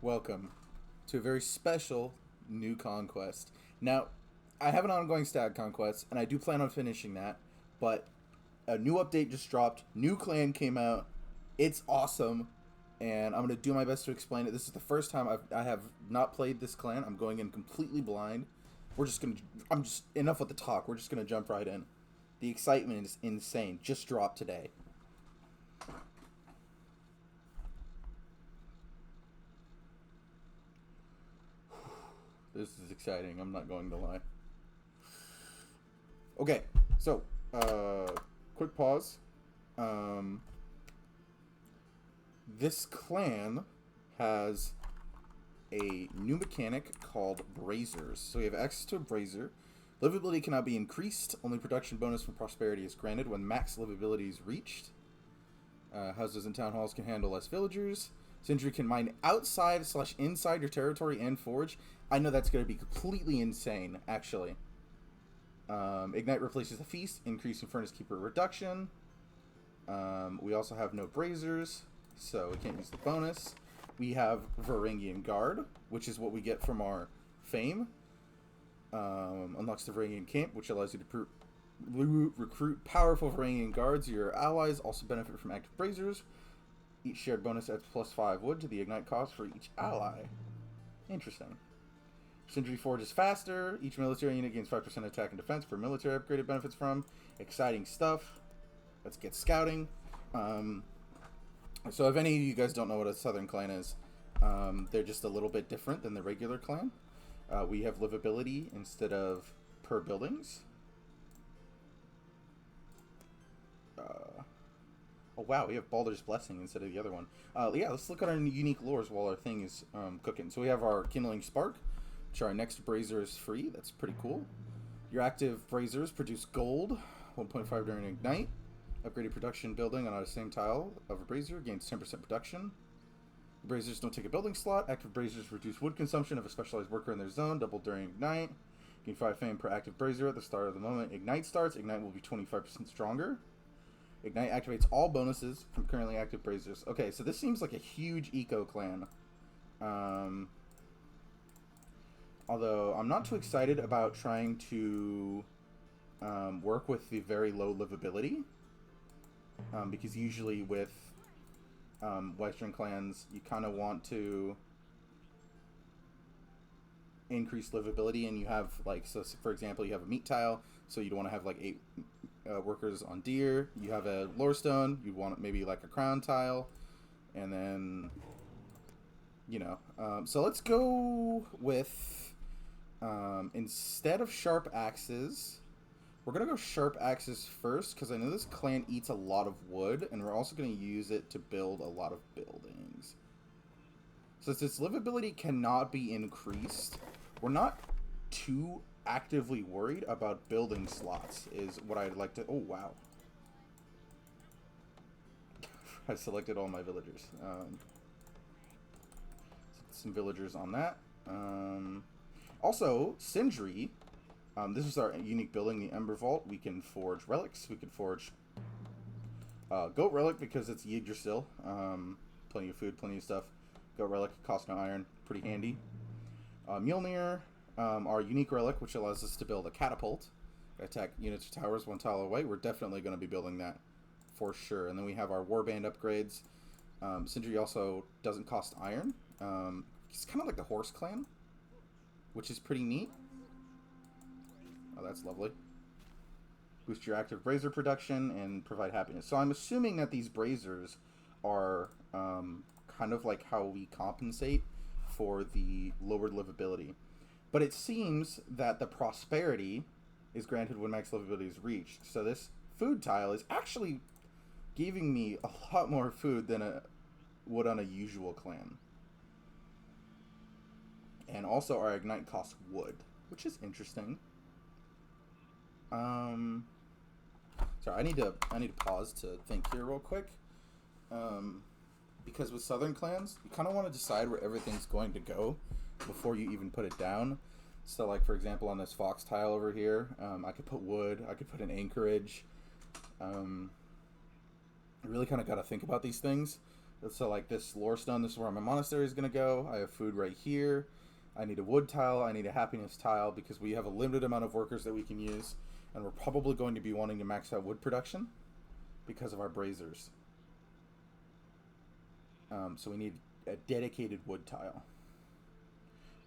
Welcome to a very special new Conquest. Now, I have an ongoing Stag Conquest, and I do plan on finishing that, but a new update just dropped. New clan came out. It's awesome, and I'm going to do my best to explain it. This is the first time I have not played this clan. I'm going in completely blind. Enough with the talk. We're just going to jump right in. The excitement is insane. Just dropped today. This is exciting. I'm not going to lie. Okay, so quick pause. This clan has a new mechanic called Brazers. So we have access to a Brazier. Livability cannot be increased. Only production bonus from prosperity is granted when max livability is reached. Houses and town halls can handle less villagers. Sindri can mine outside/inside your territory and forge. I know that's going to be completely insane, actually. Ignite replaces the feast, increasing Furnace Keeper reduction. We also have no Brazers, so we can't use the bonus. We have Varangian Guard, which is what we get from our fame. Unlocks the Varangian Camp, which allows you to recruit powerful Varangian Guards. Your allies also benefit from active Brazers. Each shared bonus adds +5 wood to the ignite cost for each ally. Interesting. Sindri Forge is faster. Each military unit gains 5% attack and defense per military upgraded benefits from. Exciting stuff. Let's get scouting. So if any of you guys don't know what a Southern clan is, they're just a little bit different than the regular clan. We have livability instead of per buildings. Oh wow, we have Baldur's Blessing instead of the other one. Yeah, let's look at our unique lores while our thing is cooking. So we have our Kindling Spark, which our next Brazier is free. That's pretty cool. Your active Braziers produce gold, 1.5 during Ignite. Upgraded production building on the same tile of a Brazier gains 10% production. Braziers don't take a building slot. Active Braziers reduce wood consumption of a specialized worker in their zone, double during Ignite. Gain 5 fame per active Brazier at the start of the moment Ignite starts. Ignite will be 25% stronger. Ignite activates all bonuses from currently active Braziers. Okay, so this seems like a huge eco clan. Although I'm not too excited about trying to work with the very low livability. Because usually with Western clans, you kind of want to increase livability, and you have, like, so for example, you have a meat tile, so you'd want to have like 8 workers on deer. You have a lore stone, you'd want maybe like a crown tile, and then, you know, so let's go with, instead of sharp axes, we're going to go sharp axes first, because I know this clan eats a lot of wood, and we're also going to use it to build a lot of buildings. So since its livability cannot be increased, we're not too actively worried about building slots, is what I'd like to... Oh, wow. I selected all my villagers. Some villagers on that. Also, Sindri... this is our unique building, the Ember Vault. We can forge relics. We can forge Goat Relic because it's Yggdrasil. Plenty of food, plenty of stuff. Goat Relic, costs no iron. Pretty handy. Mjolnir, our unique relic, which allows us to build a catapult. Attack units or towers 1 tile away. We're definitely going to be building that for sure. And then we have our Warband upgrades. Sindri also doesn't cost iron. It's kind of like the Horse Clan, which is pretty neat. Oh, that's lovely. Boost your active Brazier production and provide happiness. So I'm assuming that these Brazers are kind of like how we compensate for the lowered livability. But it seems that the prosperity is granted when max livability is reached. So this food tile is actually giving me a lot more food than it would on a usual clan. And also our Ignite costs wood, which is interesting. Sorry, I need to pause to think here real quick. Because with Southern clans, you kind of want to decide where everything's going to go before you even put it down. So, like, for example, on this fox tile over here, I could put wood, I could put an anchorage. I really kind of got to think about these things. So like this lore stone, this is where my monastery is going to go. I have food right here. I need a wood tile. I need a happiness tile because we have a limited amount of workers that we can use. And we're probably going to be wanting to max out wood production because of our braziers. So we need a dedicated wood tile.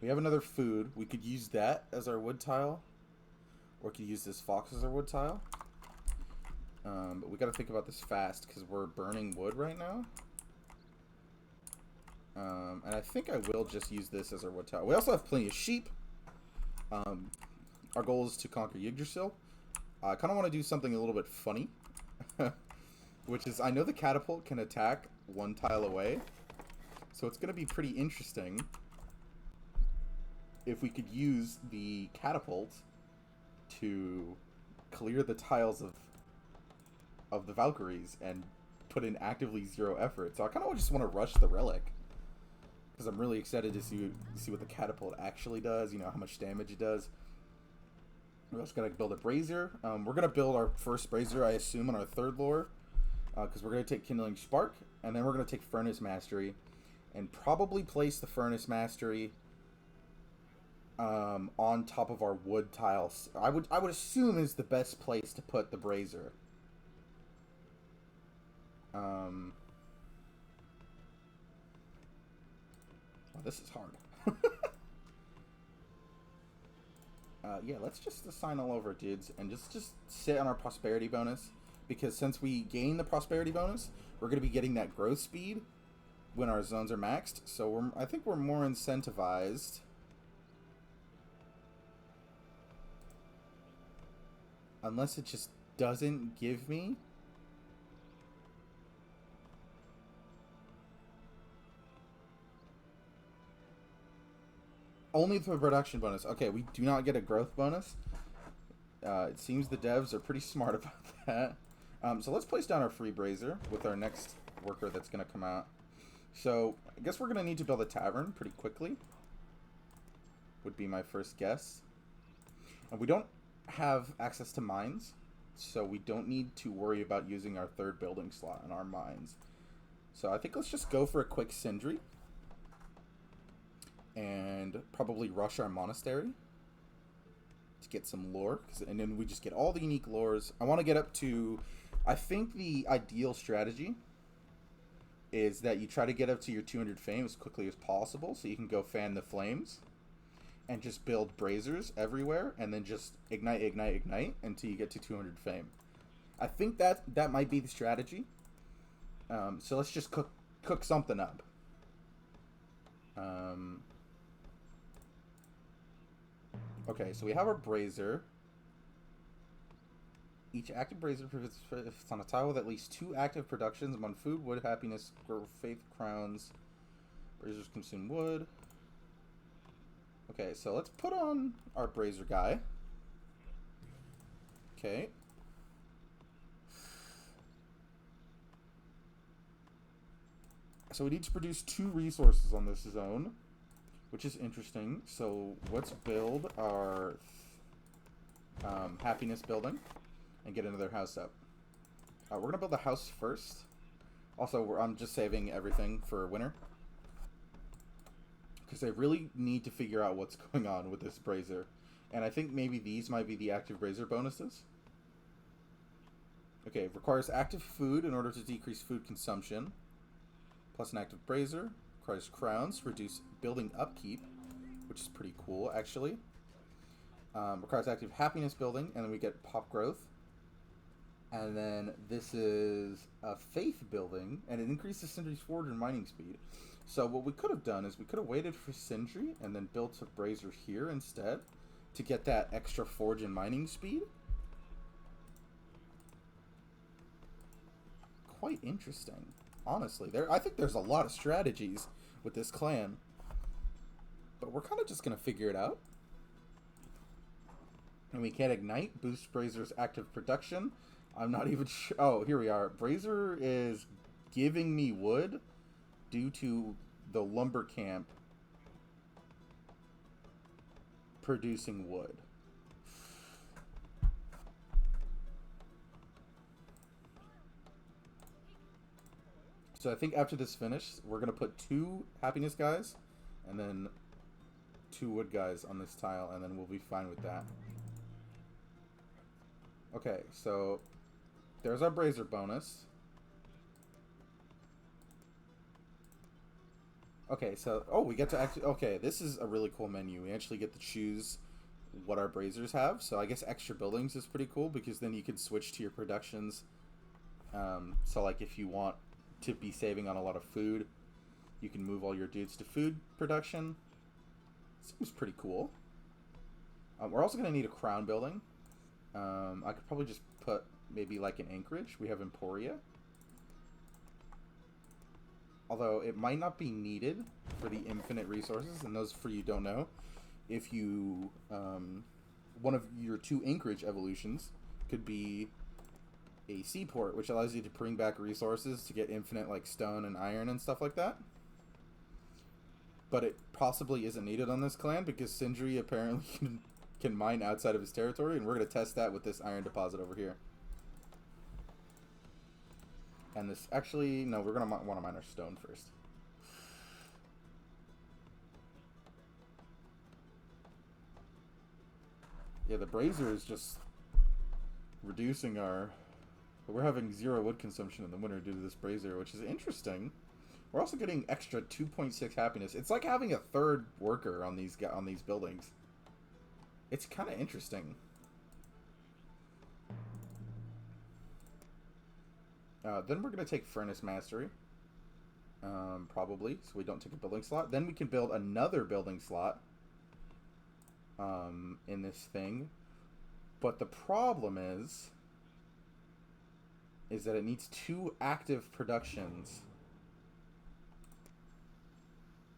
We have another food. We could use that as our wood tile. Or we could use this fox as our wood tile. But we got to think about this fast because we're burning wood right now. And I think I will just use this as our wood tile. We also have plenty of sheep. Our goal is to conquer Yggdrasil. I kind of want to do something a little bit funny. Which is, I know the catapult can attack one tile away. So it's going to be pretty interesting if we could use the catapult to clear the tiles of the Valkyries and put in actively 0 effort. So I kind of just want to rush the relic. Because I'm really excited to see what the catapult actually does. You know, how much damage it does. We're also going to build a brazier. We're going to build our first brazier, I assume, on our 3rd lore. Because we're going to take Kindling Spark. And then we're going to take Furnace Mastery. And probably place the Furnace Mastery on top of our wood tiles. I would assume is the best place to put the brazier. Well, this is hard. Yeah, let's just assign all over dudes and just sit on our prosperity bonus, because since we gain the prosperity bonus, we're going to be getting that growth speed when our zones are maxed. So I think we're more incentivized. Unless it just doesn't give me. Only the production bonus. Okay, we do not get a growth bonus. It seems the devs are pretty smart about that. So let's place down our free brazier with our next worker that's going to come out. So I guess we're going to need to build a tavern pretty quickly. Would be my first guess. And we don't have access to mines, so we don't need to worry about using our 3rd building slot in our mines. So I think let's just go for a quick Sindri. And probably rush our monastery to get some lore, and then we just get all the unique lores. I want to get up to, I think the ideal strategy is that you try to get up to your 200 fame as quickly as possible, so you can go fan the flames and just build braziers everywhere, and then just ignite until you get to 200 fame. I think that might be the strategy. So let's just cook something up. Okay, so we have our brazier. Each active brazier, if it's on a tile with at least 2 active productions among food, wood, happiness, grow, faith, crowns. Braziers consume wood. Okay, so let's put on our brazier guy. Okay. So we need to produce 2 resources on this zone, which is interesting. So let's build our happiness building and get another house up. We're going to build the house first. Also, I'm just saving everything for winter, because I really need to figure out what's going on with this brazier. And I think maybe these might be the active brazier bonuses. Okay, it requires active food in order to decrease food consumption. Plus an active brazier. Requires crowns, reduce building upkeep, which is pretty cool, actually. Requires active happiness building, and then we get pop growth. And then this is a faith building, and it increases Sindri's forge and mining speed. So what we could have done is we could have waited for Sindri and then built a brazier here instead to get that extra forge and mining speed. Quite interesting. Honestly, I think there's a lot of strategies with this clan, but we're kind of just going to figure it out. And we can ignite, boost Brazier's active production. I'm not even sure. Oh, here we are. Brazier is giving me wood due to the lumber camp producing wood. So I think after this finish, we're going to put 2 happiness guys and then 2 wood guys on this tile, and then we'll be fine with that. Okay, so there's our brazier bonus. Okay, so, oh, we get to actually, okay, this is a really cool menu. We actually get to choose what our braziers have. So I guess extra buildings is pretty cool, because then you can switch to your productions. So like if you want to be saving on a lot of food, you can move all your dudes to food production. Seems pretty cool. We're also going to need a crown building. I could probably just put maybe like an anchorage. We have Emporia. Although it might not be needed for the infinite resources, and those for you don't know, if you one of your 2 anchorage evolutions could be a seaport, which allows you to bring back resources to get infinite like stone and iron and stuff like that. But it possibly isn't needed on this clan because Sindri apparently can mine outside of his territory, and we're going to test that with this iron deposit over here. And this, actually, no, we're going to want to mine our stone first. Yeah, the brazier is just reducing our... We're having 0 wood consumption in the winter due to this brazier, which is interesting. We're also getting extra 2.6 happiness. It's like having a 3rd worker on these buildings. It's kind of interesting. Then we're going to take Furnace Mastery. Probably, so we don't take a building slot. Then we can build another building slot in this thing. But the problem is that it needs 2 active productions.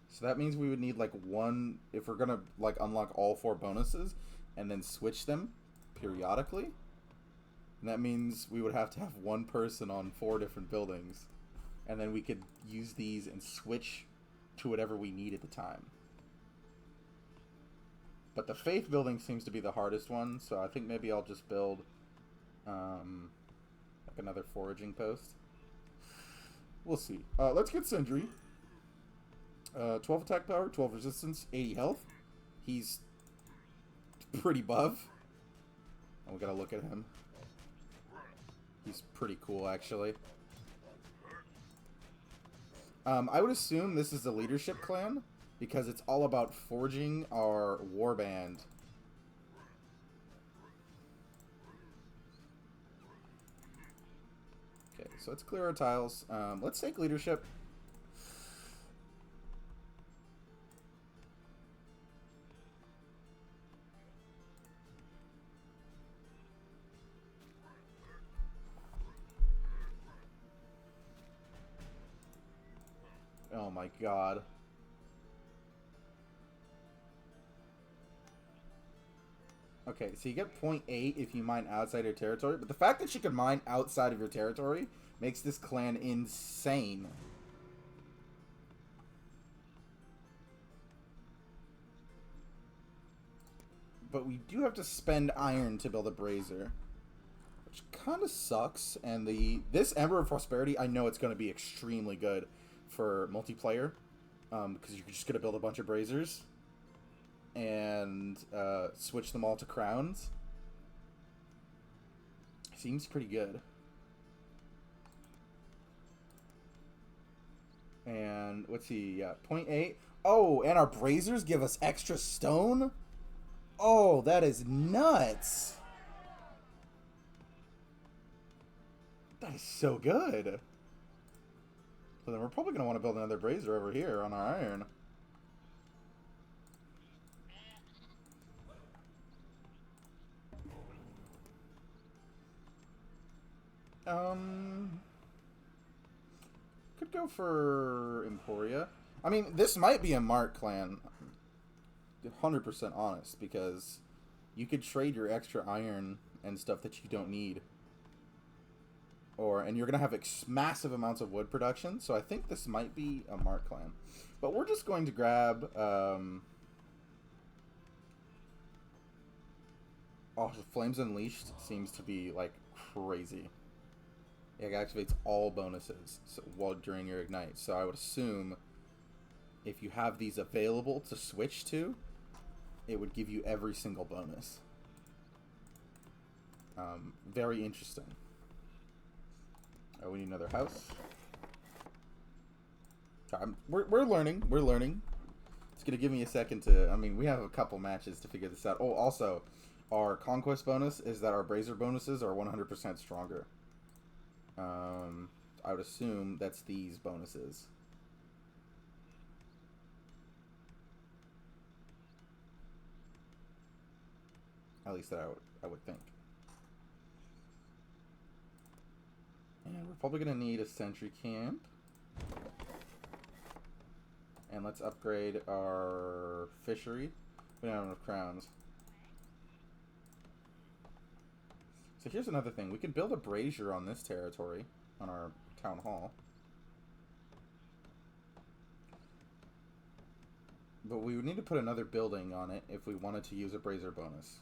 So that means we would need like 1, if we're going to like unlock all 4 bonuses and then switch them periodically. And that means we would have to have 1 person on 4 different buildings. And then we could use these and switch to whatever we need at the time. But the faith building seems to be the hardest one, so I think maybe I'll just build like another foraging post. We'll see. Let's get Sindri. 12 attack power, 12 resistance, 80 health. He's pretty buff. And we gotta look at him. He's pretty cool, actually. I would assume this is a leadership clan, because it's all about forging our warband. Okay, so let's clear our tiles. Let's take leadership. Oh my god. Okay, so you get 0.8 if you mine outside your territory, but the fact that you can mine outside of your territory makes this clan insane. But we do have to spend iron to build a brazier, which kind of sucks. And this Ember of Prosperity, I know it's going to be extremely good for multiplayer, because you're just going to build a bunch of braziers and switch them all to crowns. Seems pretty good. And let's see, 0.8. Oh, and our braziers give us extra stone? Oh, that is nuts. That is so good. So then we're probably going to want to build another brazier over here on our iron. Could go for Emporia. I mean, this might be a Mark clan. 100% honest, because you could trade your extra iron and stuff that you don't need. And you're going to have massive amounts of wood production, so I think this might be a Mark clan. But we're just going to grab... oh, Flames Unleashed seems to be, like, crazy. It activates all bonuses while during your ignite. So I would assume if you have these available to switch to, it would give you every single bonus. Very interesting. Oh, we need another house. We're learning. We're learning. It's going to give me a second to... I mean, we have a couple matches to figure this out. Oh, also, our Conquest bonus is that our Brazier bonuses are 100% stronger. I would assume that's these bonuses. At least that I would think. And we're probably going to need a sentry camp. And let's upgrade our fishery. We don't have enough crowns. So here's another thing. We can build a brazier on this territory, on our town hall. But we would need to put another building on it if we wanted to use a brazier bonus.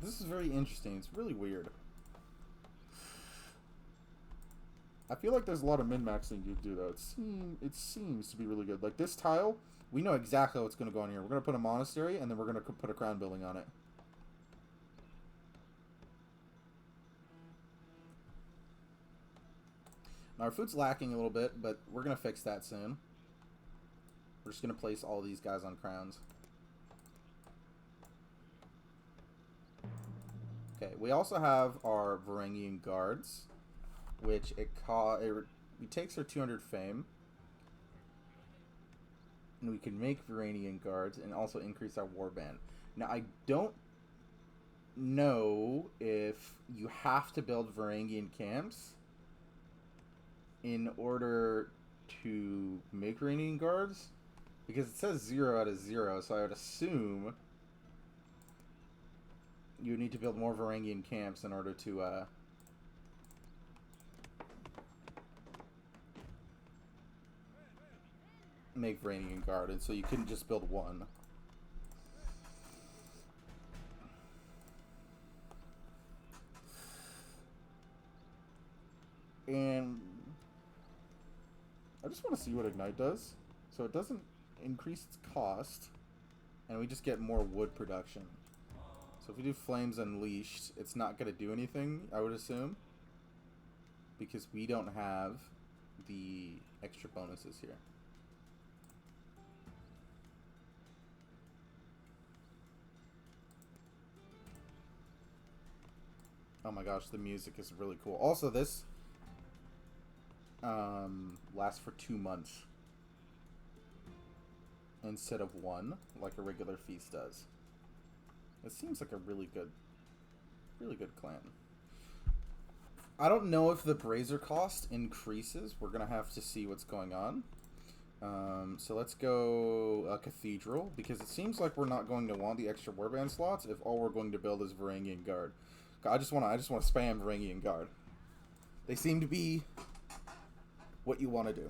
This is very interesting. It's really weird. I feel like there's a lot of min-maxing you do though. It seems to be really good. Like this tile, we know exactly what's going to go on here. We're going to put a monastery and then we're going to put a crown building on it. Now our food's lacking a little bit, but we're going to fix that soon. We're just going to place all these guys on crowns. Okay, we also have our Varangian guards, which it takes our 200 fame, and we can make Varangian guards and also increase our warband. Now I don't know if you have to build Varangian camps in order to make Varangian guards, because it says 0 out of 0, so I would assume you need to build more Varangian camps in order to make Varangian Guard, and so you couldn't just build one. And I just want to see what Ignite does. So it doesn't increase its cost, and we just get more wood production. So if we do Flames Unleashed, it's not going to do anything, I would assume, because we don't have the extra bonuses here. Oh my gosh, the music is really cool. Also, this lasts for 2 months instead of 1, like a regular feast does. It seems like a really good clan. I don't know if the brazier cost increases. We're gonna have to see what's going on. So let's go a cathedral, because it seems like we're not going to want the extra warband slots if all we're going to build is Varangian Guard. I just want to spam Varangian Guard. They seem to be what you want to do.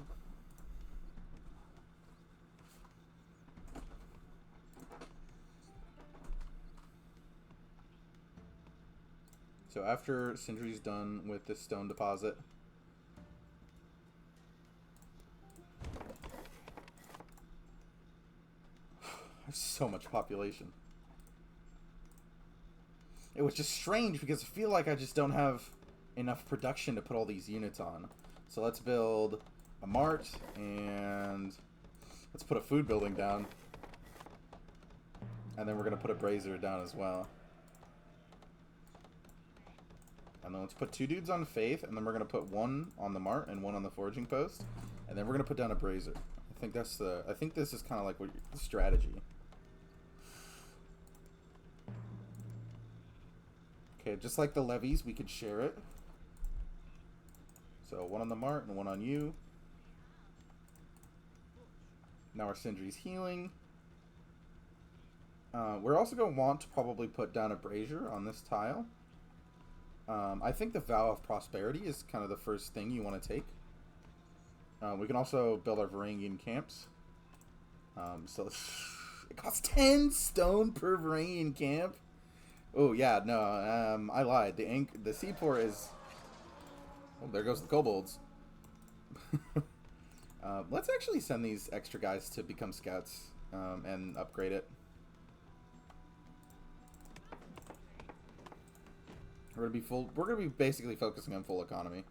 So after Sindri's done with this stone deposit, there's so much population. It was just strange because I feel like I just don't have enough production to put all these units on. So let's build a mart, and let's put a food building down. And then we're going to put a brazier down as well. And then let's put 2 dudes on Faith, and then we're going to put 1 on the mart and 1 on the foraging post. And then we're going to put down a brazier. I think this is kind of like the strategy. Okay, just like the levies, we could share it. So 1 on the mart and 1 on you. Now our Sindri's healing. We're also going to want to probably put down a brazier on this tile. I think the Vow of Prosperity is kind of the first thing you want to take. We can also build our Varangian camps. So it costs 10 stone per Varangian camp. Oh yeah, no, I lied. The seaport is. Oh, there goes the kobolds. Let's actually send these extra guys to become scouts and upgrade it. We're gonna be full. We're gonna be basically focusing on full economy.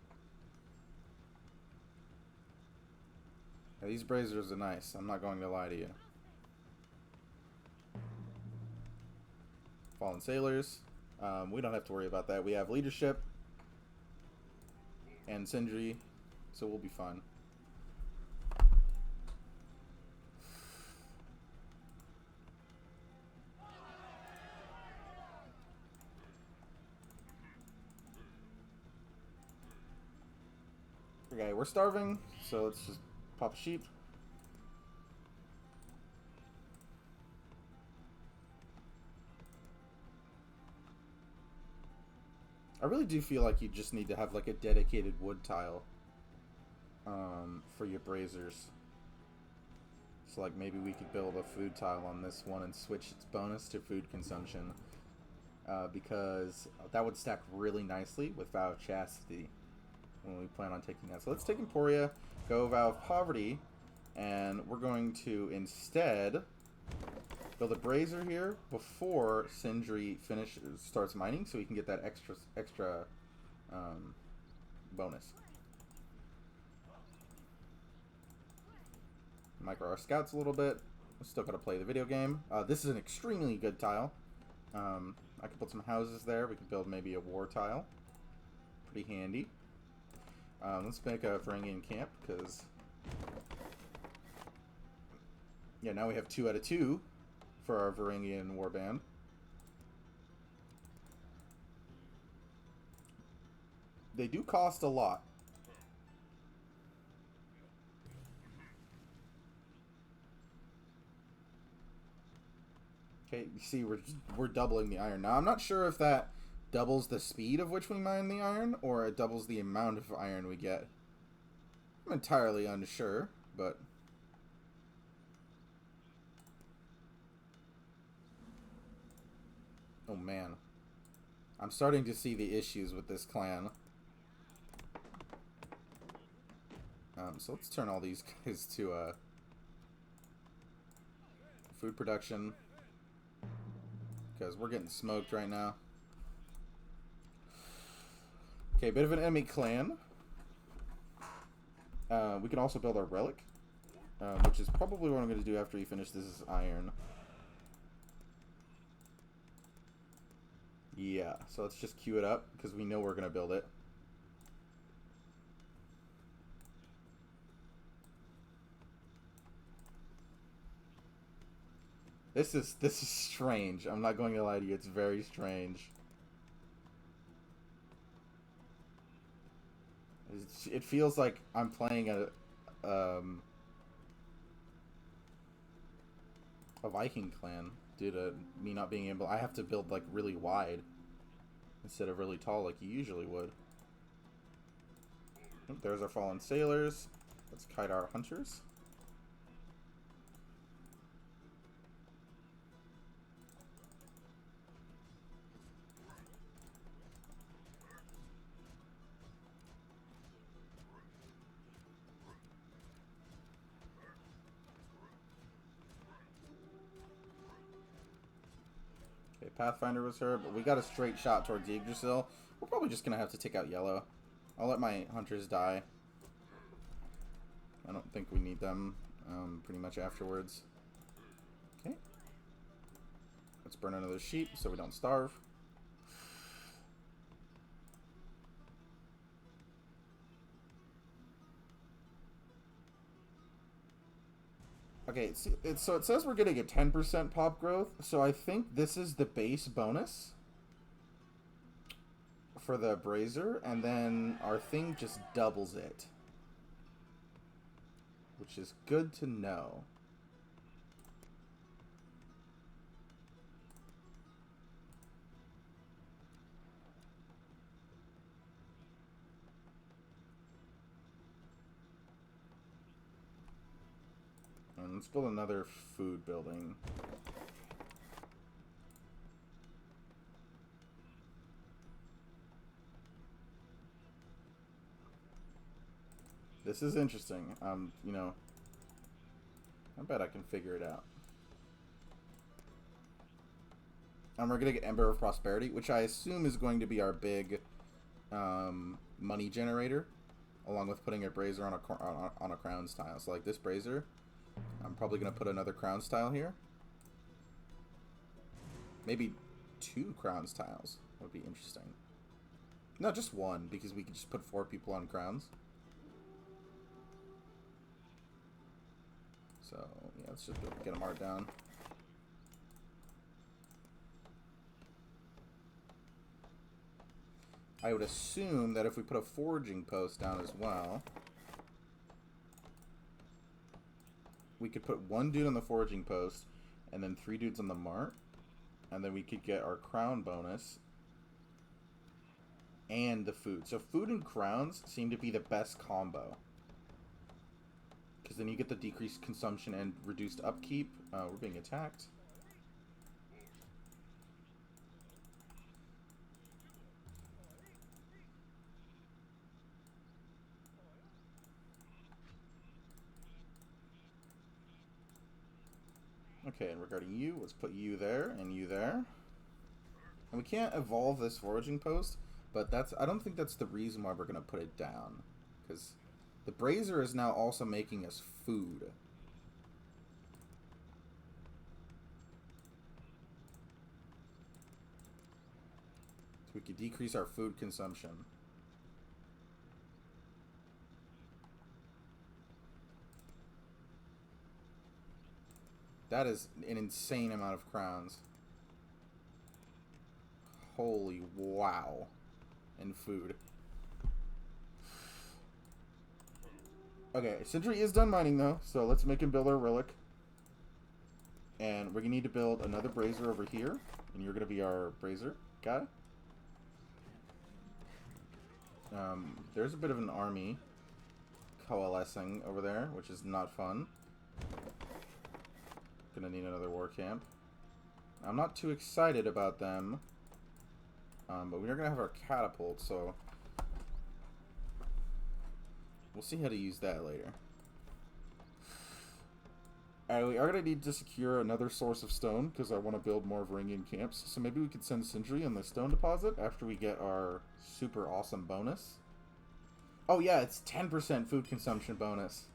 Yeah, these braziers are nice. I'm not going to lie to you. Fallen sailors. We don't have to worry about that. We have leadership and Sindri, so we'll be fine. Okay, we're starving, so let's just pop a sheep. I really do feel like you just need to have like a dedicated wood tile for your braziers. So like maybe we could build a food tile on this one and switch its bonus to food consumption. Because that would stack really nicely with Vow of Chastity when we plan on taking that. So let's take Emporia, go Vow of Poverty, and we're going to instead build a brazier here before Sindri starts mining, so we can get that extra bonus. Micro our scouts a little bit. We're still gotta play the video game. This is an extremely good tile. I could put some houses there. We could build maybe a war tile. Pretty handy. Let's make a Varangian camp, because yeah, now we have 2 out of 2 for our Varangian warband. They do cost a lot. Okay, you see, we're doubling the iron. Now, I'm not sure if that doubles the speed of which we mine the iron, or it doubles the amount of iron we get. I'm entirely unsure, but oh man. I'm starting to see the issues with this clan. So let's turn all these guys to food production, because we're getting smoked right now. Okay, bit of an enemy clan. We can also build our relic, which is probably what I'm going to do after we finish this iron. Yeah, so let's just queue it up, because we know we're going to build it. This is strange. I'm not going to lie to you. It's very strange. It feels like I'm playing a Viking clan due to me not being able. I have to build like really wide instead of really tall like you usually would. Oh, there's our fallen sailors. Let's kite our hunters. Okay, Pathfinder was her, but we got a straight shot towards Yggdrasil. We're probably just gonna have to take out yellow. I'll let my hunters die. I don't think we need them pretty much afterwards. Okay. Let's burn another sheep so we don't starve. Okay, so it says we're getting a 10% pop growth, so I think this is the base bonus for the brazier, and then our thing just doubles it, which is good to know. Let's build another food building. This is interesting. You know, I bet I can figure it out. And we're gonna get Ember of Prosperity, which I assume is going to be our big money generator, along with putting a brazier on a crown's tile. So like this brazier, I'm probably gonna put another crown's tile here. Maybe 2 crown's tiles would be interesting. No, just 1, because we could just put 4 people on crowns. So yeah, let's just get them art down. I would assume that if we put a foraging post down as well, we could put 1 dude on the foraging post and then 3 dudes on the mart, and then we could get our crown bonus and the food. So food and crowns seem to be the best combo, because then you get the decreased consumption and reduced upkeep. We're being attacked. Okay, and regarding you, let's put you there and you there. And we can't evolve this foraging post, but I don't think that's the reason why we're going to put it down. Because the brazier is now also making us food. So we could decrease our food consumption. That is an insane amount of crowns. Holy wow. And food. Okay, Sindri is done mining though, so let's make him build our relic. And we're gonna need to build another brazier over here, and you're gonna be our brazier guy. There's a bit of an army coalescing over there, which is not fun. Gonna need another war camp. I'm not too excited about them, but we're gonna have our catapult, so we'll see how to use that later. Alright, we are gonna need to secure another source of stone, because I want to build more Varangian camps. So maybe we could send Sindri on the stone deposit after we get our super awesome bonus. Oh yeah, it's 10% food consumption bonus.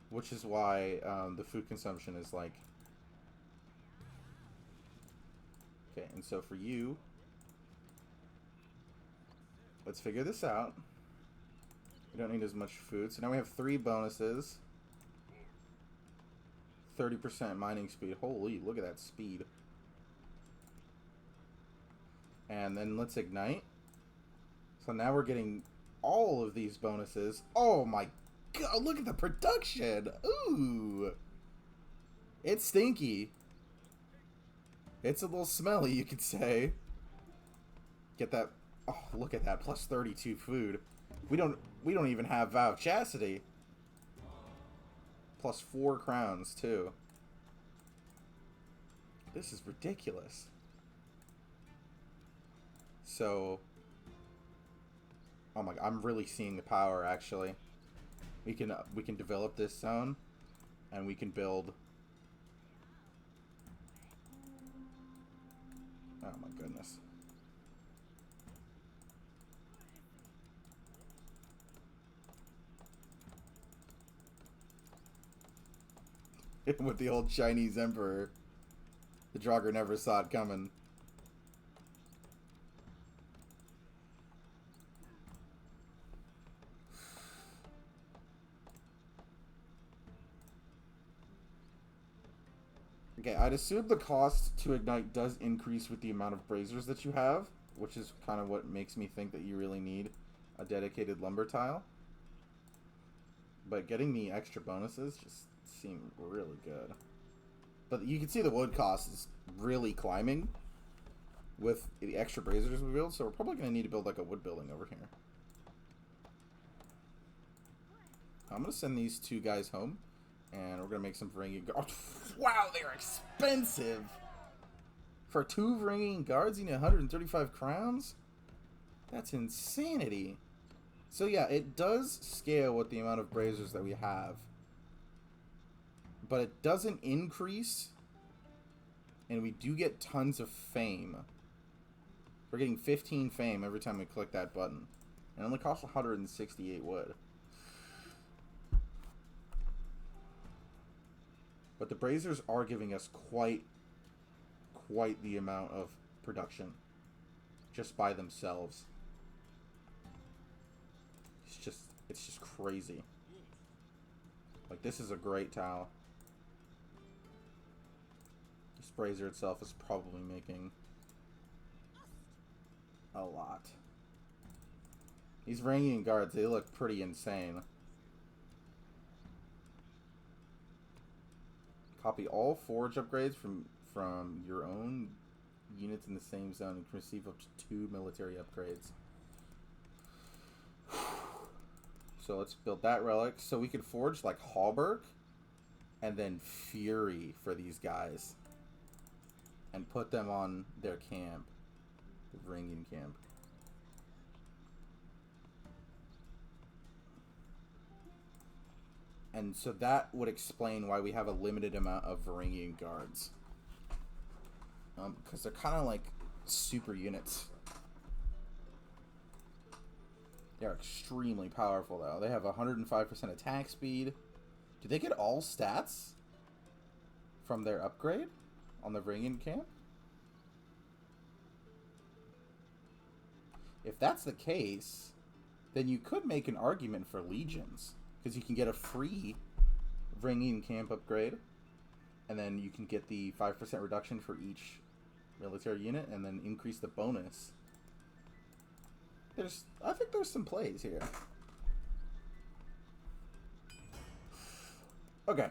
Which is why the food consumption is like... Okay, and so for you, let's figure this out. We don't need as much food. So now we have 3 bonuses. 30% mining speed. Holy, look at that speed. And then let's ignite. So now we're getting all of these bonuses. Oh my god, look at the production! Ooh! It's stinky. It's a little smelly, you could say. Get that... Oh, look at that. Plus 32 food. We don't even have Vow of Chastity. Plus 4 crowns, too. This is ridiculous. So... Oh my god, I'm really seeing the power, actually. We can develop this zone, and we can build... Oh my goodness. With the old Chinese emperor. The Draugr never saw it coming. Okay, I'd assume the cost to ignite does increase with the amount of braziers that you have, which is kind of what makes me think that you really need a dedicated lumber tile. But getting the extra bonuses just seem really good. But you can see the wood cost is really climbing with the extra braziers we build, so we're probably going to need to build like a wood building over here. I'm going to send these two guys home. And we're going to make some Varangian guards. Oh, wow, they're expensive! For 2 Varangian guards, you need 135 crowns? That's insanity. So yeah, it does scale with the amount of Brazers that we have. But it doesn't increase. And we do get tons of fame. We're getting 15 fame every time we click that button. And it only costs 168 wood. But the Brazers are giving us quite the amount of production. Just by themselves. It's just crazy. Like, this is a great towel. This Brazier itself is probably making a lot. These Varangian guards, they look pretty insane. Copy all forge upgrades from your own units in the same zone. You can receive up to 2 military upgrades. So let's build that relic. So we could forge like Hallberg and then Fury for these guys. And put them on their camp. The Varangian camp. And so that would explain why we have a limited amount of Varangian guards. Because they're kind of like super units. They're extremely powerful, though. They have 105% attack speed. Do they get all stats from their upgrade on the Varangian camp? If that's the case, then you could make an argument for legions. Because you can get a free Varangian camp upgrade. And then you can get the 5% reduction for each military unit. And then increase the bonus. I think there's some plays here. Okay.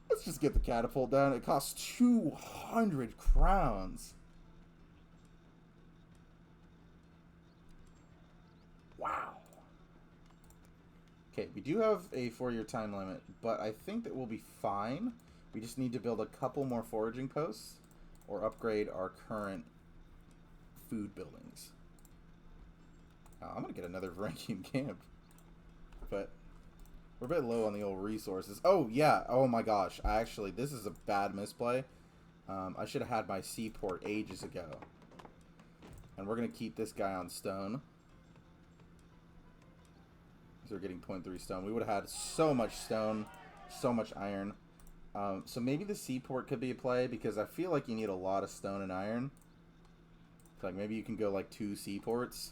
Let's just get the catapult down. It costs 200 crowns. Wow. Okay, we do have a 4-year time limit, but I think that we'll be fine. We just need to build a couple more foraging posts or upgrade our current food buildings. I'm going to get another Varangian camp, but we're a bit low on the old resources. Oh, yeah. Oh, my gosh. This is a bad misplay. I should have had my seaport ages ago. And we're going to keep this guy on stone. So we're getting 0.3 stone. We would have had so much stone, so much iron. So maybe the seaport could be a play, because I feel like you need a lot of stone and iron. So like maybe you can go like 2 seaports,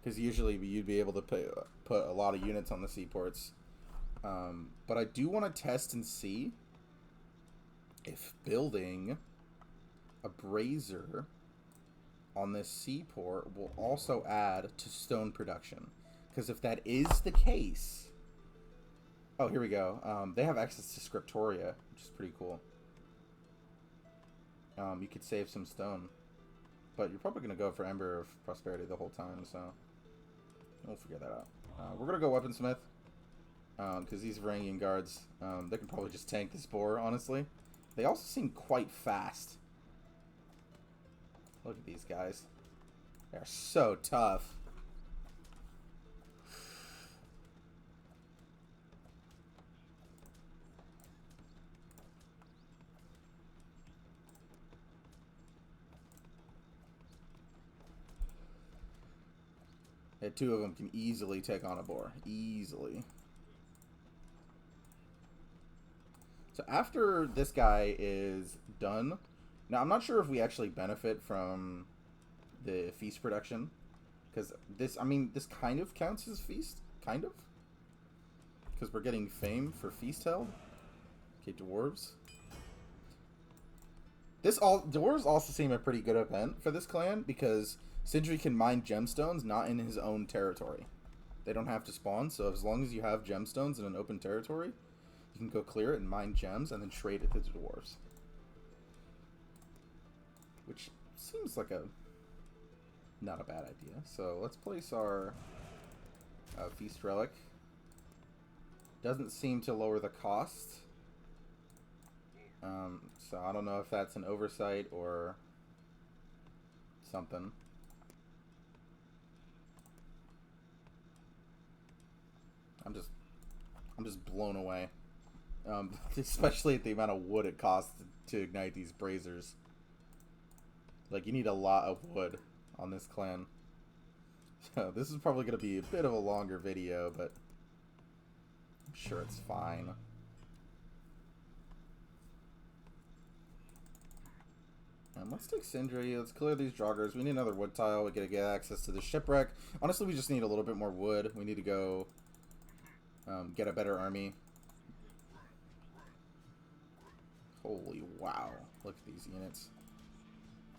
because usually you'd be able to put a lot of units on the seaports. But I do want to test and see if building a brazier on this seaport will also add to stone production. Because if that is the case... Oh, here we go. They have access to Scriptoria, which is pretty cool. You could save some stone. But you're probably going to go for Ember of Prosperity the whole time, so... We'll figure that out. We're going to go Weaponsmith. Because these Varangian guards, they can probably just tank this boar, honestly. They also seem quite fast. Look at these guys. They're so tough. Yeah, 2 of them can easily take on a boar. Easily. So after this guy is done... Now, I'm not sure if we actually benefit from the feast production. Because this kind of counts as feast. Kind of. Because we're getting fame for feast held. Okay, dwarves. Dwarves also seem a pretty good event for this clan, because Sindri can mine gemstones not in his own territory. They don't have to spawn, so as long as you have gemstones in an open territory, you can go clear it and mine gems and then trade it to the dwarves. Which seems like a Not a bad idea. So let's place our Feast Relic. Doesn't seem to lower the cost. So I don't know if that's an oversight or something. I'm just blown away. Especially at the amount of wood it costs to ignite these braziers. Like, you need a lot of wood on this clan. So this is probably going to be a bit of a longer video, but I'm sure it's fine. Let's take Sindri. Let's clear these joggers. We need another wood tile. We gotta get access to the shipwreck. Honestly, we just need a little bit more wood. We need to go get a better army. Holy wow. Look at these units.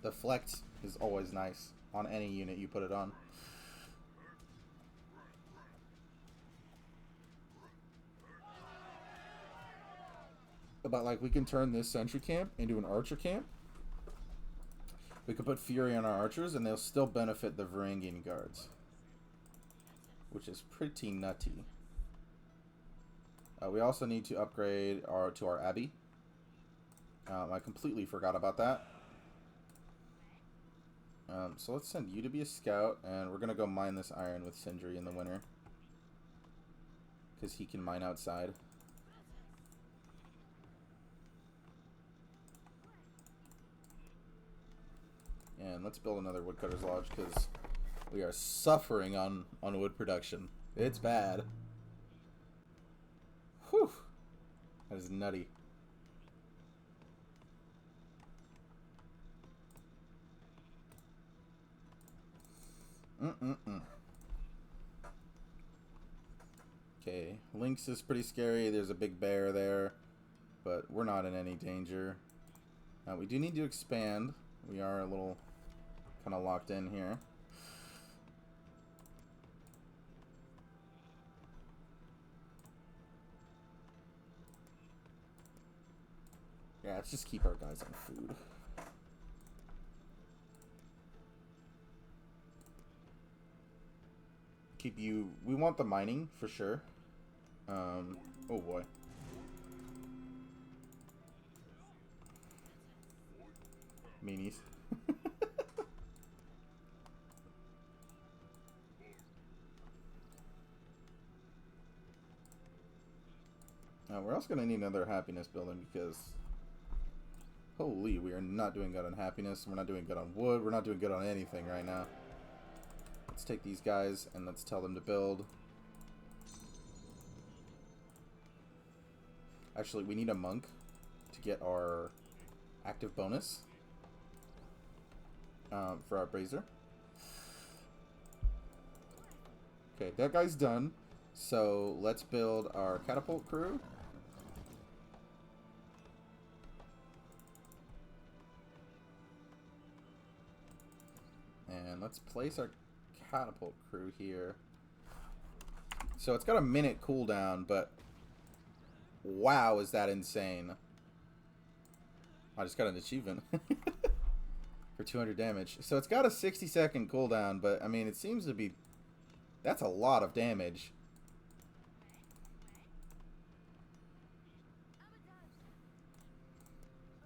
The flex is always nice on any unit you put it on. But like, we can turn this sentry camp into an archer camp. We could put Fury on our archers, and they'll still benefit the Varangian guards, which is pretty nutty. We also need to upgrade to our Abbey. I completely forgot about that. So let's send you to be a scout, and we're going to go mine this iron with Sindri in the winter, because he can mine outside. And let's build another woodcutter's lodge, because we are suffering on wood production. It's bad. Whew. That is nutty. Okay, Lynx is pretty scary. There's a big bear there, but we're not in any danger. We do need to expand. We are a little kind of locked in here. Yeah, let's just keep our guys on food. We want the mining for sure. Oh boy. Meanies. We're also going to need another happiness building, because holy, we are not doing good on happiness. We're not doing good on wood. We're not doing good on anything right now. Let's take these guys and let's tell them to build. Actually, we need a monk to get our active bonus for our brazier. Okay, that guy's done. So let's build our catapult crew. And let's place our catapult crew here. So it's got a minute cooldown, but wow, is that insane. I just got an achievement for 200 damage. So it's got a 60-second cooldown, but I mean, it seems to be... That's a lot of damage.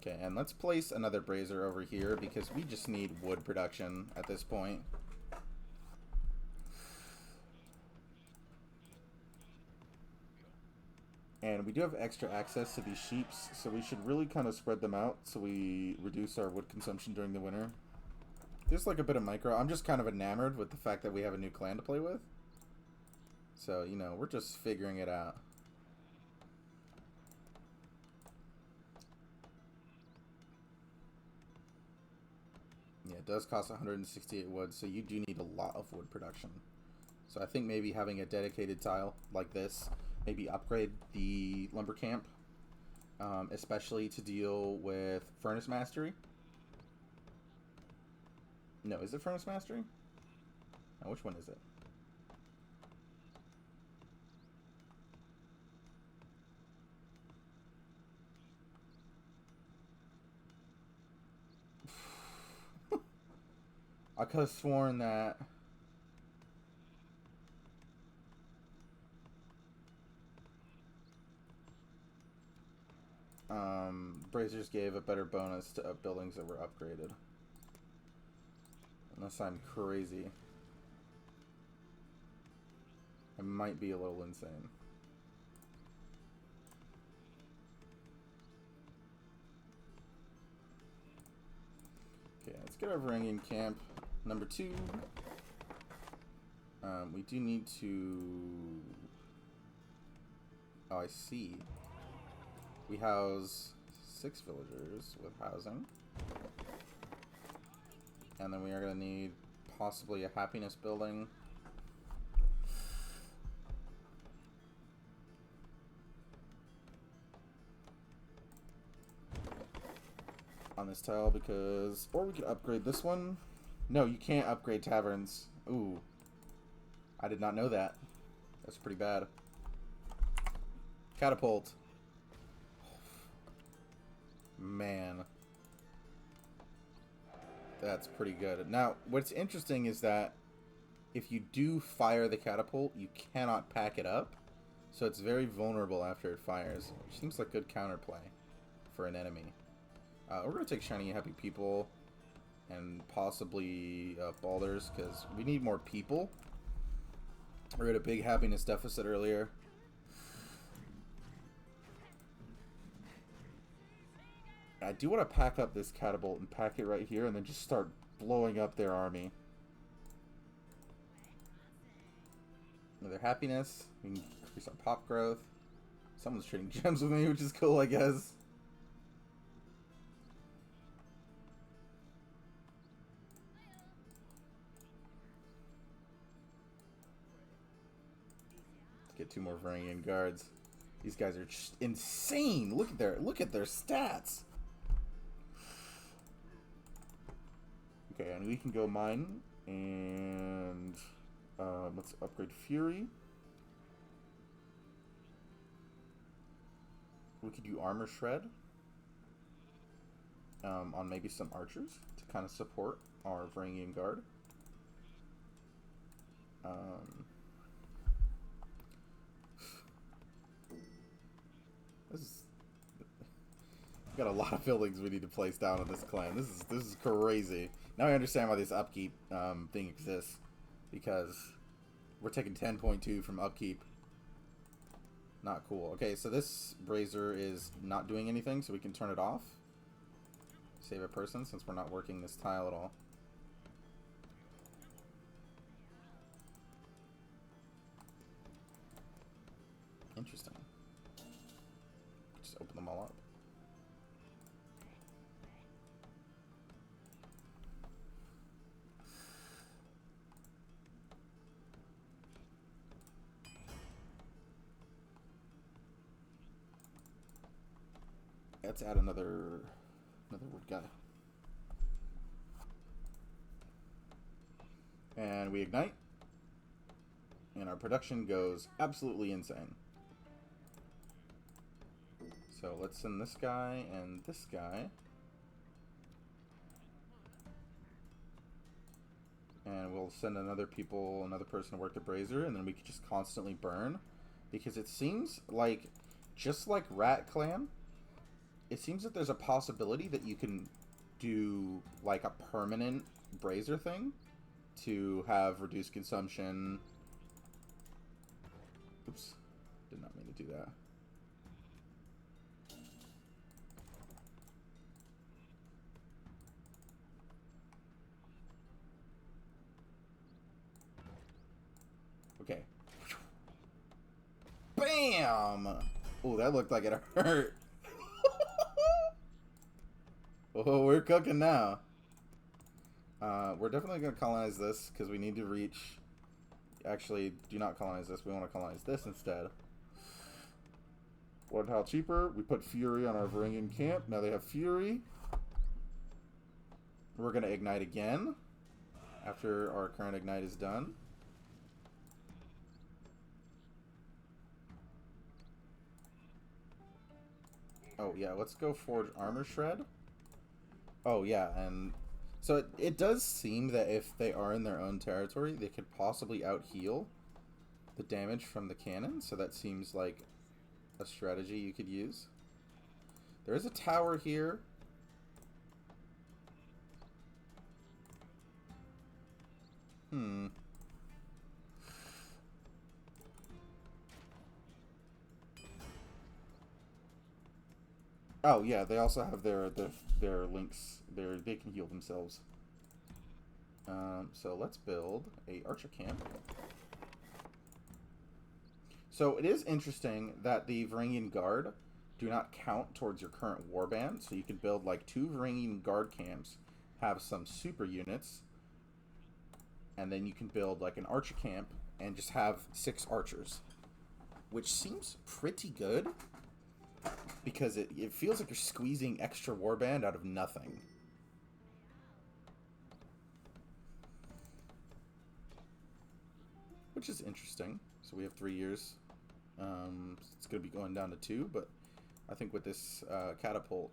Okay, and let's place another brazier over here, because we just need wood production at this point. And we do have extra access to these sheeps, so we should really kind of spread them out so we reduce our wood consumption during the winter. There's like a bit of micro. I'm just kind of enamored with the fact that we have a new clan to play with. So, you know, we're just figuring it out. Yeah, it does cost 168 wood, so you do need a lot of wood production. So I think maybe having a dedicated tile like this, maybe upgrade the lumber camp, especially to deal with furnace mastery. No, is it furnace mastery? No, which one is it? I could have sworn that... Braziers gave a better bonus to buildings that were upgraded. Unless I'm crazy. I might be a little insane. Okay, let's get our Varangian camp. Number 2. We do need to... Oh, I see. We house 6 villagers with housing. And then we are going to need possibly a happiness building. On this tile because... Or we could upgrade this one. No, you can't upgrade taverns. Ooh. I did not know that. That's pretty bad. Catapult. Man. That's pretty good. Now, what's interesting is that if you do fire the catapult, you cannot pack it up. So it's very vulnerable after it fires. Which seems like good counterplay for an enemy. We're going to take Shiny Happy People and possibly Balders because we need more people. We had a big happiness deficit earlier. I do want to pack up this catapult and pack it right here and then just start blowing up their army. Another happiness. We can increase our pop growth. Someone's trading gems with me, which is cool, I guess. Let's get 2 more Varangian guards. These guys are just insane. Look at their stats. Okay, and we can go mine and let's upgrade Fury. We could do Armor Shred on maybe some archers to kind of support our Varangian guard. We've got a lot of buildings we need to place down in this clan. This is crazy. Now I understand why this upkeep thing exists, because we're taking 10.2 from upkeep. Not cool. Okay, so this Brazier is not doing anything, so we can turn it off. Save a person since we're not working this tile at all. Interesting. Just open them all up. Let's add another wood guy. And we ignite. And our production goes absolutely insane. So let's send this guy and this guy. And we'll send another person to work the Brazier, and then we can just constantly burn. Because it seems like, just like Rat Clan, it seems that there's a possibility that you can do like a permanent Brazier thing to have reduced consumption. Oops, did not mean to do that. Okay. Bam! Oh, that looked like it hurt. Oh, we're cooking now. We're definitely going to colonize this because we need to reach... Actually, do not colonize this. We want to colonize this instead. 1 tile cheaper. We put Fury on our Varangian camp. Now they have Fury. We're going to ignite again after our current ignite is done. Oh, yeah. Let's go forge Armor Shred. Oh, yeah, and So it does seem that if they are in their own territory, they could possibly out-heal the damage from the cannon. So that seems like a strategy you could use. There is a tower here. Oh yeah, they also have their links. They can heal themselves. So let's build a archer camp. So it is interesting that the Varangian Guard do not count towards your current warband. So you could build like 2 Varangian Guard camps, have some super units, and then you can build like an archer camp and just have 6 archers, which seems pretty good because it feels like you're squeezing extra warband out of nothing. Which is interesting. So we have 3 years. It's going to be going down to 2, but I think with this catapult,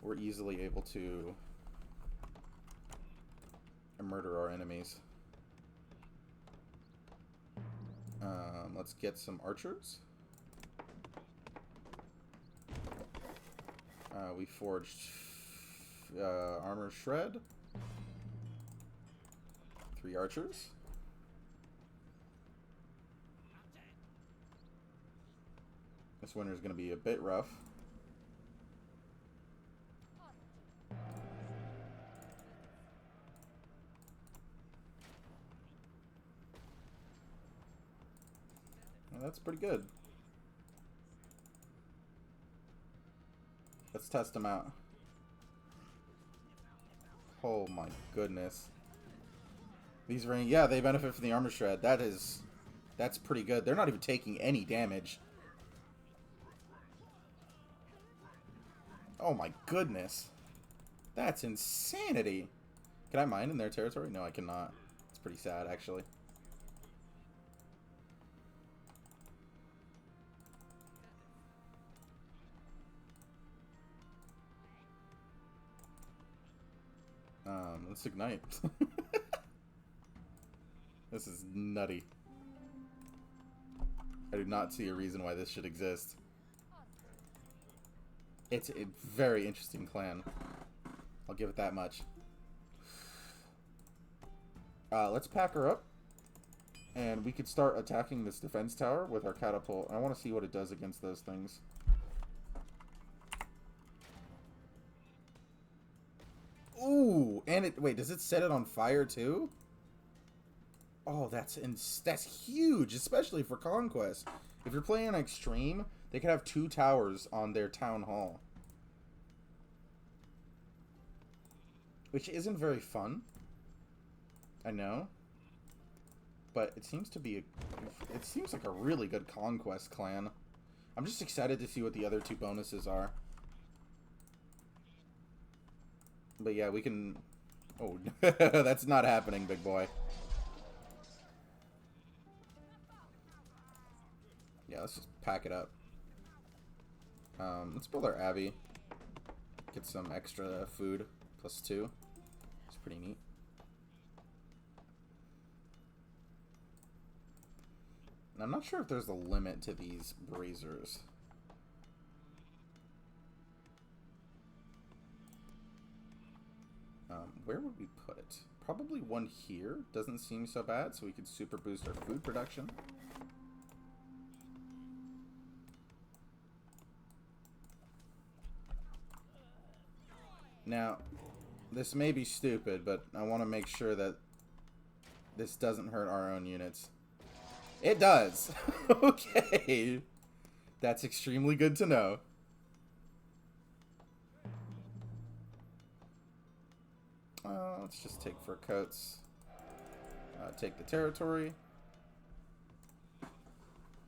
we're easily able to murder our enemies. Let's get some archers. We forged armor shred. 3 archers. This winter is going to be a bit rough. Well, that's pretty good. Let's test them out. Oh my goodness. These ring, yeah, they benefit from the armor shred. That's pretty good. They're not even taking any damage. Oh my goodness. That's insanity. Can I mine in their territory? No, I cannot. It's pretty sad, actually. Let's ignite. This is nutty. I do not see a reason why this should exist. It's a very interesting clan. I'll give it that much. Let's pack her up. And we could start attacking this defense tower with our catapult. I want to see what it does against those things. Ooh, and it... Wait, does it set it on fire too? Oh, that's huge, especially for Conquest. If you're playing Extreme, they could have 2 towers on their town hall. Which isn't very fun. I know. But it seems to be it seems like a really good Conquest clan. I'm just excited to see what the other 2 bonuses are. But yeah, we can... Oh, that's not happening, big boy. Yeah, let's just pack it up. Let's build our Abbey. Get some extra food. +2. It's pretty neat. And I'm not sure if there's a limit to these braziers. Where would we put it? Probably one here. Doesn't seem so bad, so we could super boost our food production. Now, this may be stupid, but I want to make sure that this doesn't hurt our own units. It does! Okay! That's extremely good to know. Let's just take fur coats. Take the territory.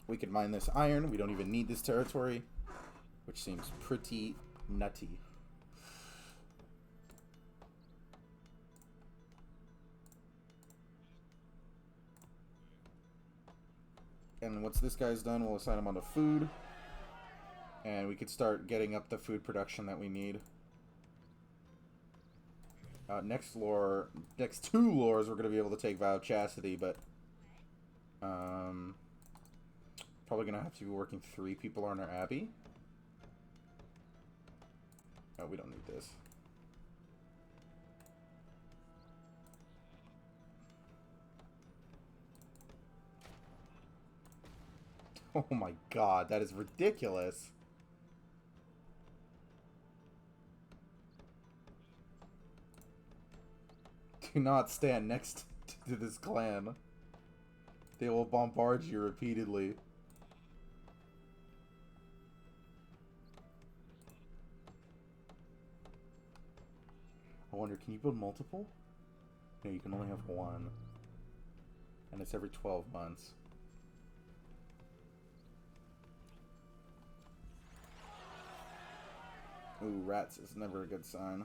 We could mine this iron. We don't even need this territory, which seems pretty nutty. And once this guy's done, we'll assign him onto food. And we could start getting up the food production that we need. Next lore, next 2 lores, we're going to be able to take Vow of Chastity, but probably going to have to be working 3 people on our Abbey. Oh, we don't need this. Oh my god, that is ridiculous. Do not stand next to this clan. They will bombard you repeatedly. I wonder, can you build multiple? No, you can only have 1. And it's every 12 months. Ooh, rats is never a good sign.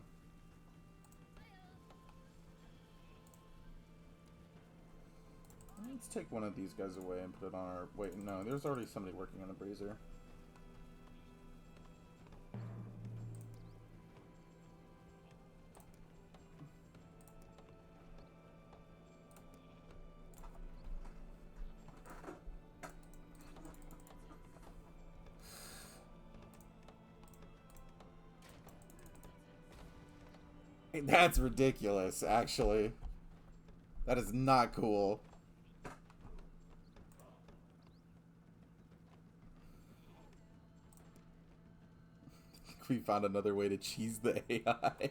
Let's take one of these guys away and put it on our... Wait, no, there's already somebody working on the brazier. That's ridiculous, actually. That is not cool. We found another way to cheese the AI. Oh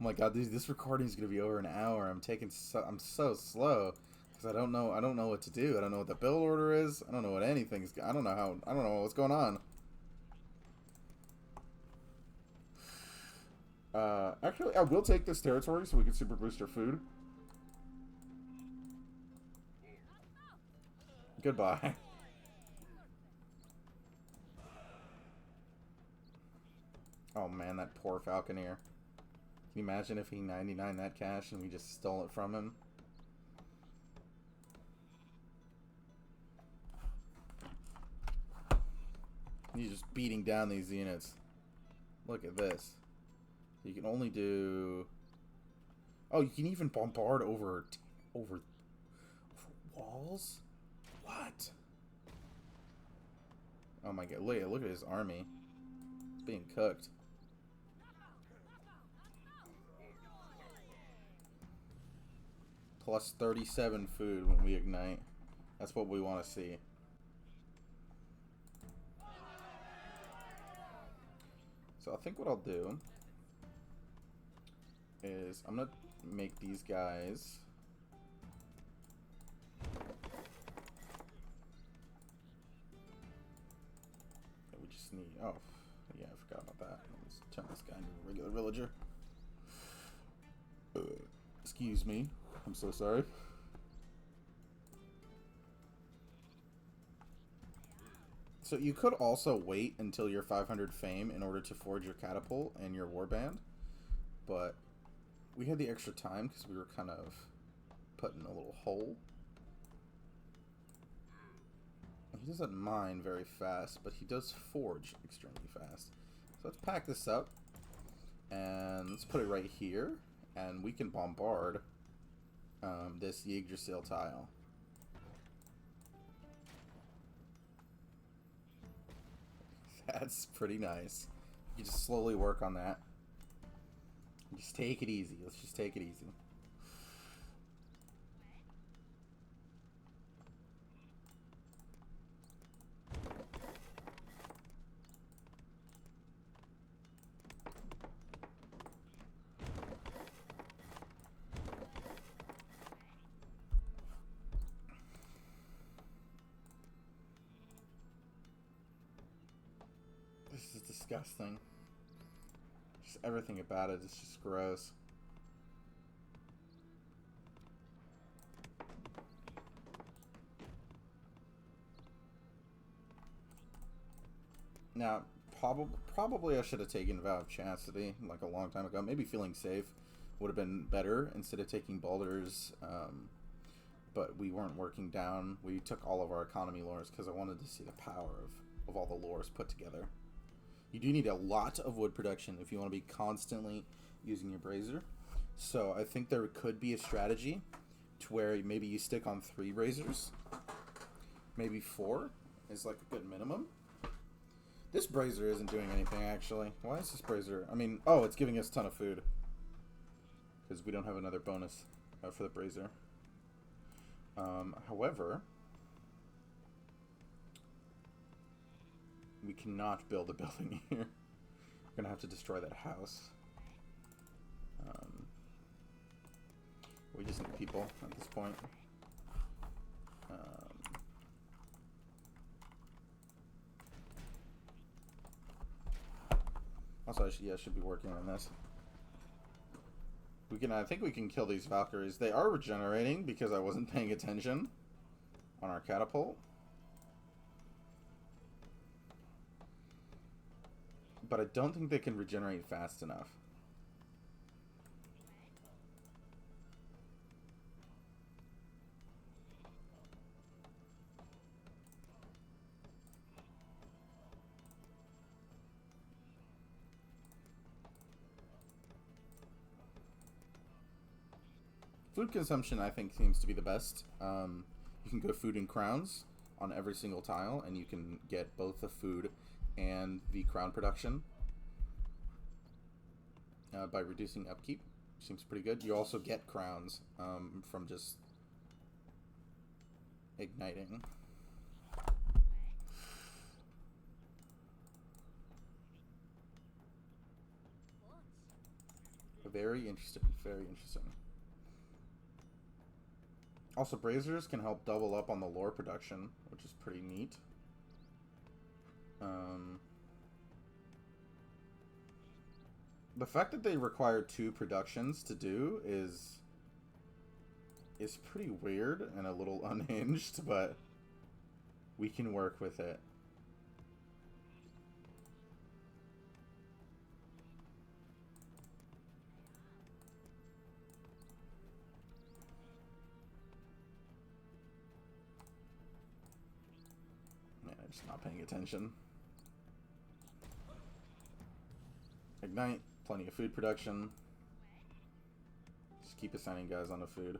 my god, dude, this recording is gonna be over an hour. I'm so slow because I don't know what to do. I don't know what the build order is. I don't know what anything's. I don't know what's going on. Actually, I will take this territory so we can super boost our food. Goodbye. Oh man, that poor Falconeer. Can you imagine if he 99 that cash and we just stole it from him? He's just beating down these units. Look at this. You can only do... Oh, you can even bombard over walls? What? Oh my god, look at his army. It's being cooked. Plus 37 food when we ignite. That's what we want to see. So I think what I'll do is I'm gonna make these guys we just need, oh yeah, I forgot about that. Let's turn this guy into a regular villager. Excuse me, I'm so sorry. So you could also wait until you're 500 fame in order to forge your catapult and your warband, but we had the extra time because we were kind of put in a little hole. He doesn't mine very fast, but he does forge extremely fast. So let's pack this up, and let's put it right here, and we can bombard this Yggdrasil tile. That's pretty nice. You can just slowly work on that. Just take it easy. Let's just take it easy. This is disgusting. Just everything about it is just gross. Now, probably I should have taken Vow of Chastity like a long time ago. Maybe Feeling Safe would have been better instead of taking Baldur's. But we weren't working down. We took all of our economy lores because I wanted to see the power of all the lores put together. You do need a lot of wood production if you want to be constantly using your brazier. So I think there could be a strategy to where maybe you stick on 3 braziers. Maybe 4 is like a good minimum. This brazier isn't doing anything, actually. Why is this brazier? I mean, oh, it's giving us a ton of food. Because we don't have another bonus for the brazier. However, we cannot build a building here. We're going to have to destroy that house. We just need people at this point. Also, I should be working on this. I think we can kill these Valkyries. They are regenerating because I wasn't paying attention on our catapult. But I don't think they can regenerate fast enough. Food consumption, I think, seems to be the best. You can go food and crowns on every single tile, and you can get both the food and the crown production by reducing upkeep. Seems pretty good. You also get crowns from just igniting. Very interesting. Very interesting. Also, braziers can help double up on the lore production, which is pretty neat. The fact that they require 2 productions to do is pretty weird and a little unhinged, but we can work with it. Just not paying attention. Ignite, plenty of food production. Just keep assigning guys on the food.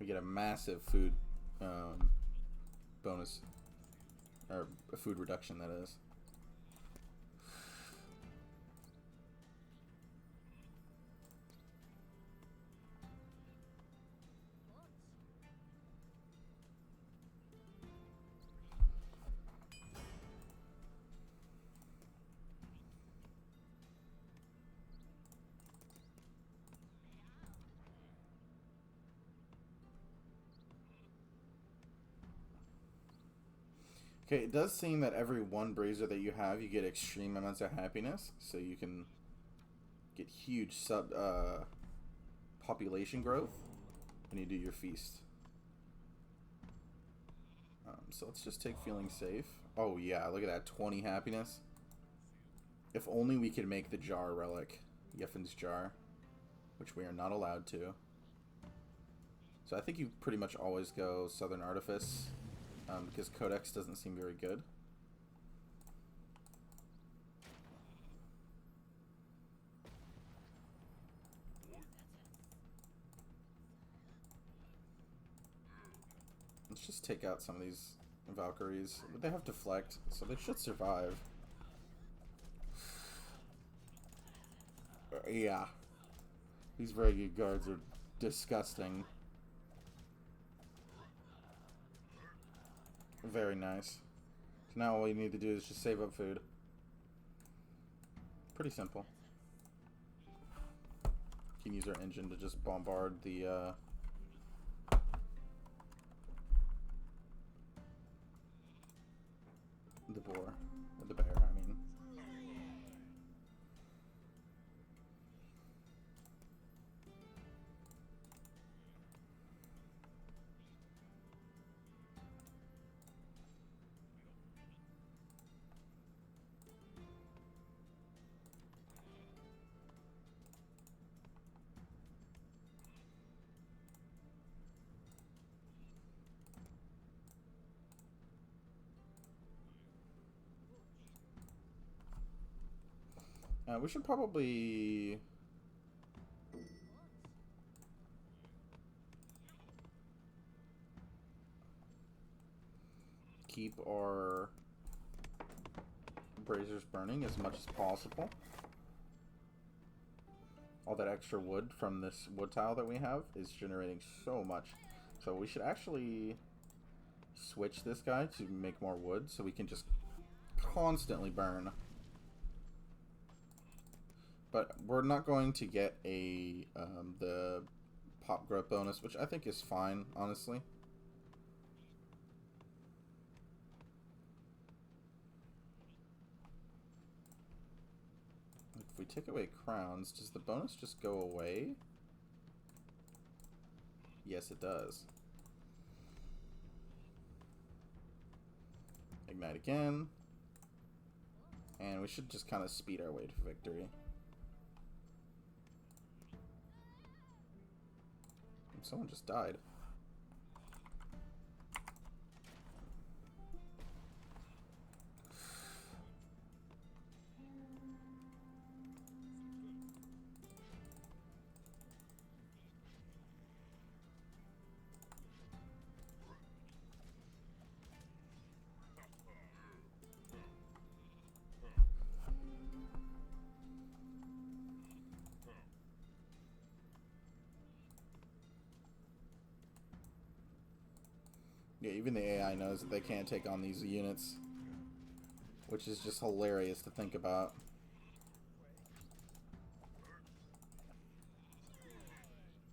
We get a massive food bonus, or a food reduction, that is. Okay, it does seem that every 1 brazier that you have, you get extreme amounts of happiness, so you can get huge population growth when you do your feast. So let's just take feeling safe. Oh yeah, look at that, 20 happiness. If only we could make the jar relic, Yeffin's jar, which we are not allowed to. So I think you pretty much always go Southern Artifice. Because Codex doesn't seem very good. Let's just take out some of these Valkyries. But they have deflect, so they should survive. Yeah. These very good guards are disgusting. Very nice. So now all we need to do is just save up food. Pretty simple. You can use our engine to just bombard the boar. Or the bear, I mean. We should probably... keep our braziers burning as much as possible. All that extra wood from this wood tile that we have is generating so much. So we should actually switch this guy to make more wood so we can just constantly burn. But we're not going to get a the pop growth bonus, which I think is fine, honestly. If we take away crowns, does the bonus just go away? Yes, it does. Ignite again. And we should just kind of speed our way to victory. Someone just died. Yeah, even the AI knows that they can't take on these units, which is just hilarious to think about.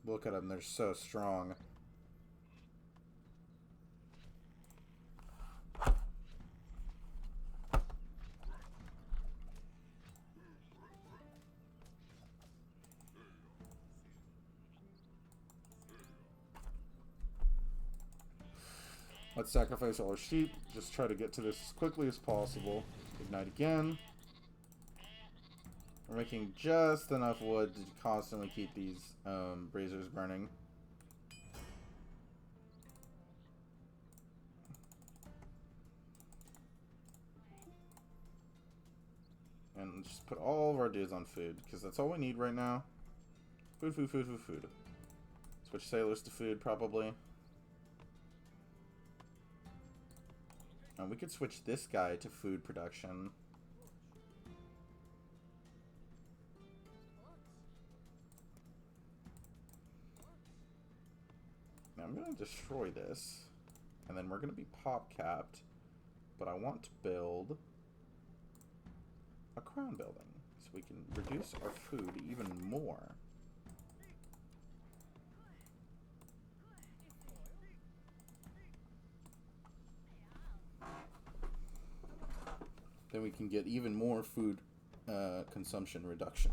Look at them, they're so strong. Let's sacrifice all our sheep. Just try to get to this as quickly as possible. Ignite again. We're making just enough wood to constantly keep these braziers burning. And just put all of our dudes on food, because that's all we need right now. Food, food, food, food, food. Switch sailors to food, probably. We could switch this guy to food production. Now I'm going to destroy this. And then we're going to be pop capped. But I want to build a crown building. So we can reduce our food even more. Then we can get even more food consumption reduction.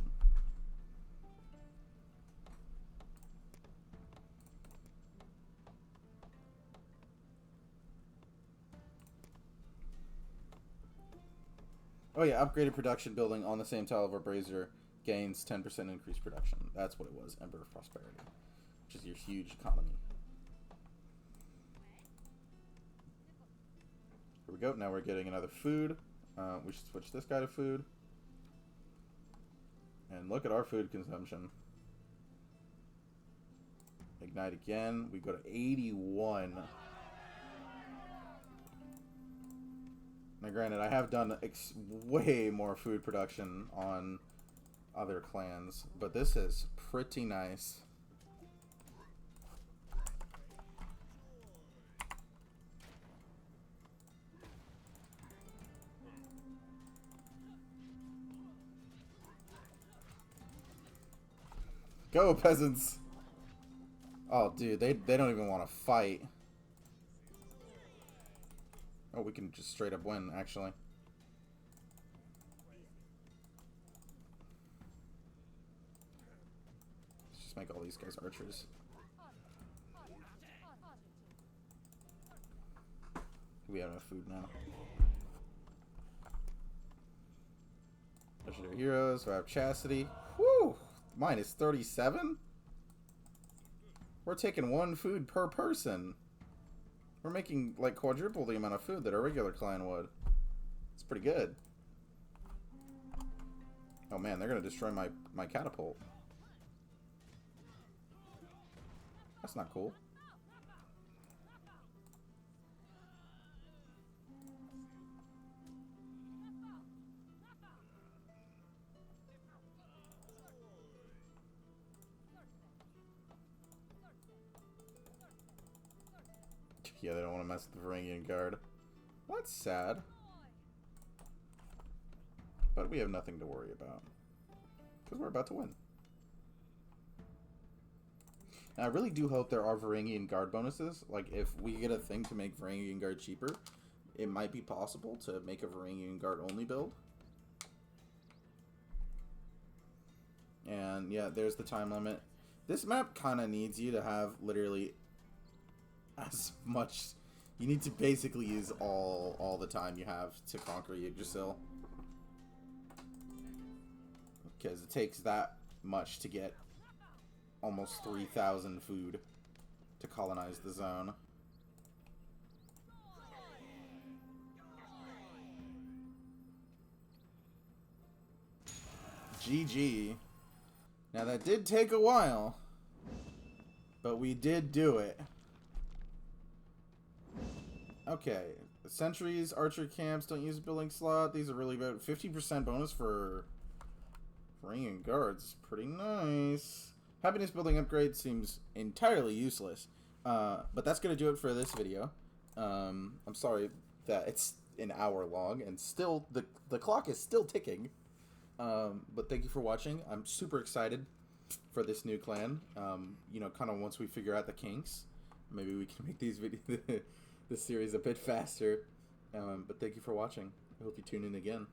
Oh yeah, upgraded production building on the same tile of our brazier gains 10% increased production. That's what it was, Ember of Prosperity, which is your huge economy. Here we go, now we're getting another food. We should switch this guy to food. And look at our food consumption. Ignite again. We go to 81. Now granted, I have done way more food production on other clans, but this is pretty nice. Go, peasants! Oh, dude, they don't even want to fight. Oh, we can just straight up win, actually. Let's just make all these guys archers. We have enough food now. Legendary heroes, we have Chastity. Woo! Mine is 37? We're taking one food per person. We're making like quadruple the amount of food that a regular clan would. It's pretty good. Oh man, they're gonna destroy my catapult. That's not cool. Yeah, they don't want to mess with the Varangian Guard. Well, that's sad. But we have nothing to worry about. Because we're about to win. And I really do hope there are Varangian Guard bonuses. Like, if we get a thing to make Varangian Guard cheaper, it might be possible to make a Varangian Guard only build. And yeah, there's the time limit. This map kind of needs you to have literally as much. You need to basically use all the time you have to conquer Yggdrasil. Because it takes that much to get almost 3,000 food to colonize the zone. GG. Now that did take a while, but we did do it. Okay, sentries, archer camps, don't use a building slot. These are really good. 50% bonus for Varangian Guards. Pretty nice. Happiness building upgrade seems entirely useless. But that's going to do it for this video. I'm sorry that it's an hour long and still the clock is still ticking. But thank you for watching. I'm super excited for this new clan. You know, kind of once we figure out the kinks, maybe we can make these this series a bit faster. But thank you for watching. I hope you tune in again.